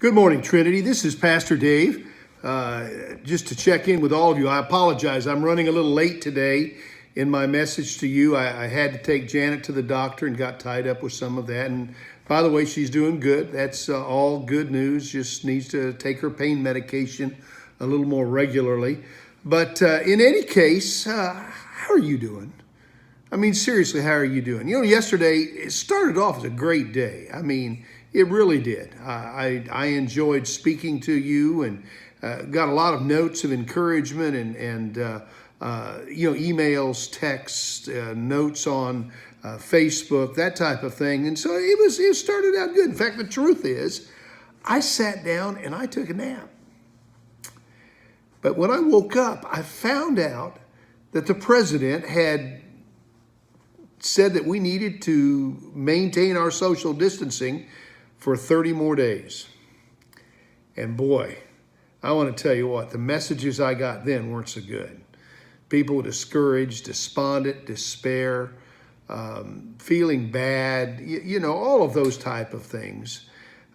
Good morning, Trinity. This is Pastor Dave. Just to check in with all of you, I apologize. I'm running a little late today in my message to you. I had to take Janet to the doctor and got tied up with some of that. And by the way, she's doing good. That's all good news. Just needs to take her pain medication a little more regularly. But in any case, how are you doing? I mean, seriously, how are you doing? You know, yesterday, it started off as a great day. I mean, it really did. I enjoyed speaking to you and got a lot of notes of encouragement and emails, texts, notes on Facebook, that type of thing. And so it started out good. In fact, the truth is, I sat down and I took a nap. But when I woke up, I found out that the president had said that we needed to maintain our social distancing for 30 more days. And boy, I want to tell you what, the messages I got then weren't so good. People were discouraged, despondent, despair, feeling bad, all of those type of things.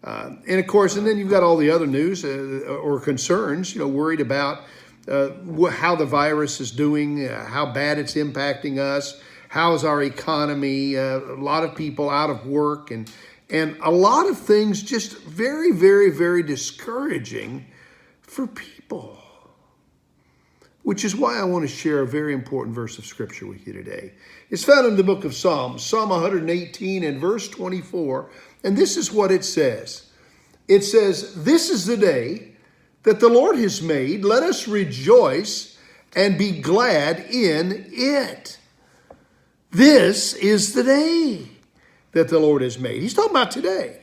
And of course, and then you've got all the other news or concerns, worried about how the virus is doing, how bad it's impacting us, how's our economy, a lot of people out of work, and a lot of things just very, very, very discouraging for people. Which is why I want to share a very important verse of Scripture with you today. It's found in the book of Psalms, Psalm 118 and verse 24. And this is what it says. It says, "This is the day that the Lord has made. Let us rejoice and be glad in it." This is the day that the Lord has made. He's talking about today.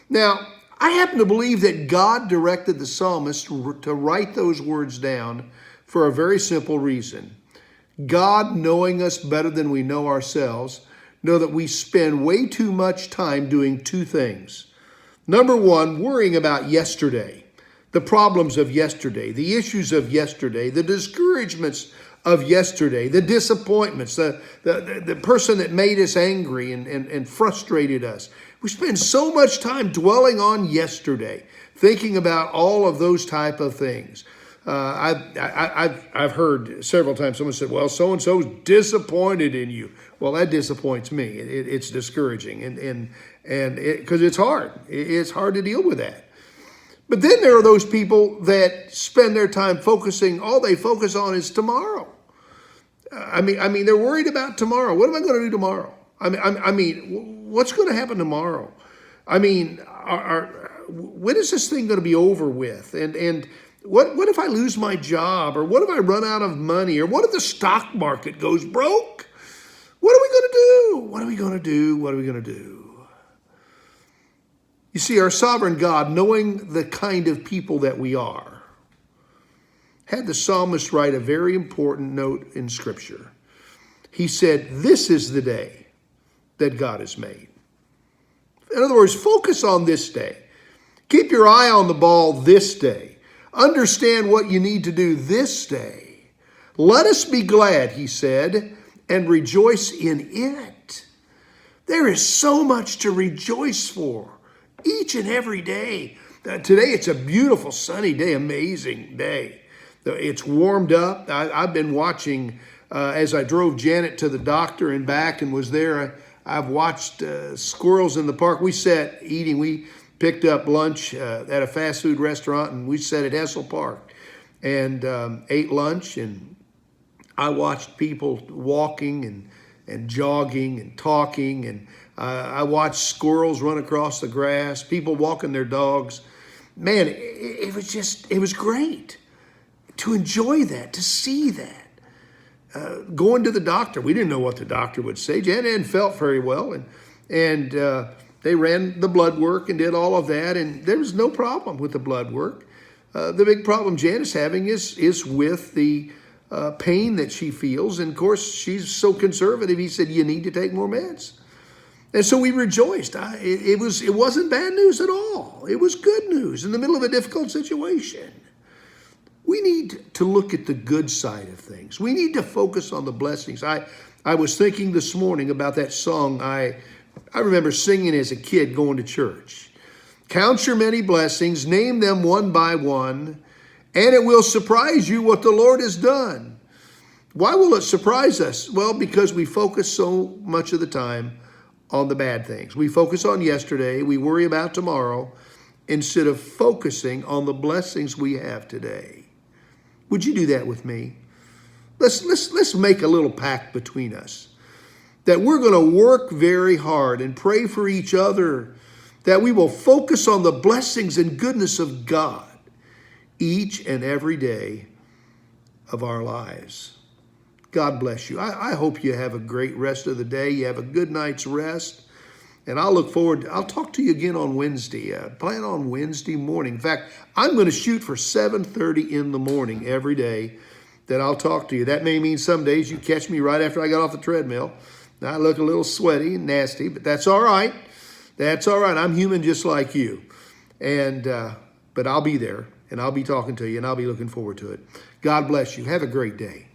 Now, I happen to believe that God directed the psalmist to write those words down for a very simple reason. God, knowing us better than we know ourselves, know that we spend way too much time doing two things. Number one, worrying about yesterday, the problems of yesterday, the issues of yesterday, the discouragements of yesterday, the disappointments, the person that made us angry and frustrated us. We spend so much time dwelling on yesterday, thinking about all of those type of things. I've heard several times someone said, "Well, so-and-so's disappointed in you." Well, that disappoints me. It's discouraging and because it's hard. It's hard to deal with that. But then there are those people that spend their time all they focus on is tomorrow. I mean, they're worried about tomorrow. What am I going to do tomorrow? I mean, what's going to happen tomorrow? I mean, when is this thing going to be over with? And what if I lose my job? Or what if I run out of money? Or what if the stock market goes broke? What are we going to do? What are we going to do? What are we going to do? You see, our sovereign God, knowing the kind of people that we are, had the psalmist write a very important note in Scripture. He said, "This is the day that God has made." In other words, focus on this day. Keep your eye on the ball this day. Understand what you need to do this day. Let us be glad, he said, and rejoice in it. There is so much to rejoice for each and every day. Today it's a beautiful sunny day, amazing day. It's warmed up. I've been watching as I drove Janet to the doctor and back and was there. I've watched squirrels in the park. We sat eating. We picked up lunch at a fast food restaurant and we sat at Hessel Park and ate lunch. And I watched people walking and jogging and talking. And I watched squirrels run across the grass, people walking their dogs. Man, it was great to enjoy that, to see that. Going to the doctor, we didn't know what the doctor would say. Janet hadn't felt very well, and they ran the blood work and did all of that, and there was no problem with the blood work. The big problem Janet's having is with the pain that she feels, and of course she's so conservative. He said, "You need to take more meds." And so we rejoiced. It wasn't bad news at all. It was good news in the middle of a difficult situation. We need to look at the good side of things. We need to focus on the blessings. I was thinking this morning about that song I remember singing as a kid going to church. Count your many blessings, name them one by one, and it will surprise you what the Lord has done. Why will it surprise us? Well, because we focus so much of the time on the bad things. We focus on yesterday, we worry about tomorrow, instead of focusing on the blessings we have today. Would you do that with me? Let's make a little pact between us that we're going to work very hard and pray for each other, that we will focus on the blessings and goodness of God each and every day of our lives. God bless you. I hope you have a great rest of the day. You have a good night's rest. And I'll look forward. I'll talk to you again on Wednesday. Plan on Wednesday morning. In fact, I'm going to shoot for 7:30 in the morning every day that I'll talk to you. That may mean some days you catch me right after I got off the treadmill. Now, I look a little sweaty and nasty, but that's all right. That's all right. I'm human just like you. But I'll be there, and I'll be talking to you, and I'll be looking forward to it. God bless you. Have a great day.